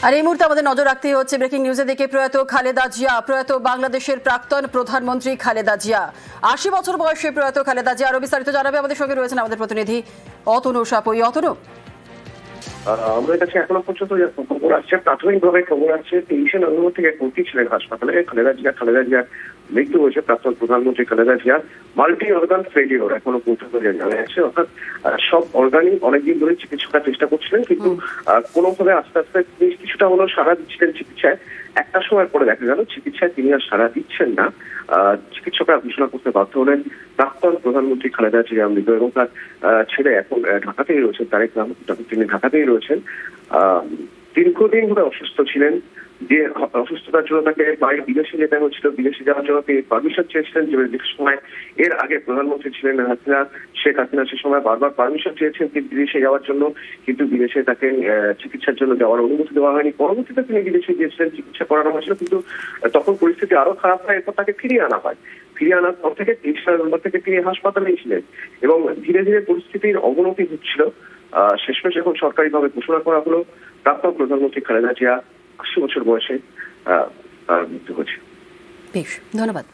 আর এই মুহূর্তে আমাদের নজর রাখতে হচ্ছে ব্রেকিং নিউজের দিকে। প্রয়াত খালেদা জিয়া, প্রয়াত বাংলাদেশের প্রাক্তন প্রধানমন্ত্রী খালেদা জিয়া, 80 বছর বয়সে প্রয়াত খালেদা জিয়া। আরো বিস্তারিত জানাবে আমাদের সঙ্গে রয়েছেন আমাদের প্রতিনিধি অতনু সাপই। অতনু, আমাদের কাছে এখনো পর্যন্ত খবর আসছে, প্রাথমিকভাবে খবর আসছে 23 নভেম্বর থেকে ভর্তি ছিলেন হাসপাতালে খালেদা জিয়া মৃত্যু হয়েছে প্রাক্তন প্রধানমন্ত্রী Khaleda Zia. Multi organ failure এখনো পর্যন্ত জানা যাচ্ছে, অর্থাৎ সব অর্গানই অনেকদিন ধরে চিকিৎসকরা চেষ্টা করছিলেন, কিন্তু কোনোভাবে আস্তে আস্তে বেশ কিছুটা হলো সাড়া দিচ্ছিলেন চিকিৎসায়। একটা সময় পরে দেখা গেল চিকিৎসায় তিনি আর সাড়া দিচ্ছেন না। চিকিৎসকরা ঘোষণা করতে বাধ্য হলেন প্রাক্তন প্রধানমন্ত্রী খালেদা জিয়া মৃত, এবং তার ছেলে এখন ঢাকাতেই রয়েছেন, তারেক রহমান, তিনি ঢাকাতেই রয়েছেন। দীর্ঘদিন ধরে অসুস্থ ছিলেন, যে অসুস্থতার জন্য তাকে বাইরে বিদেশে যেতে হচ্ছিল। বিদেশে যাওয়ার জন্য তিনি পারমিশন চেয়েছিলেন, যে সময় এর আগে প্রধানমন্ত্রী ছিলেন শেখ হাসিনা, সে সময় বারবার পারমিশন চেয়েছেন তিনি বিদেশে যাওয়ার জন্য, কিন্তু বিদেশে তাকে চিকিৎসার জন্য যাওয়ার অনুমতি দেওয়া হয়নি। পরবর্তীতে তিনি বিদেশে গিয়েছিলেন, চিকিৎসা করানো হয়েছিল, কিন্তু তখন পরিস্থিতি আরো খারাপ হয়। এরপর তাকে ফিরিয়ে আনা হয়। ফিরিয়ে আনার পর থেকে 23 নভেম্বর থেকে তিনি হাসপাতালেই ছিলেন, এবং ধীরে ধীরে পরিস্থিতির অবনতি হচ্ছিল। শেষমেশ এখন সরকারিভাবে ঘোষণা করা হলো প্রাক্তন প্রধানমন্ত্রী খালেদা জিয়া 80 বছর বয়সে মৃত্যু হয়েছে। বেশ, ধন্যবাদ।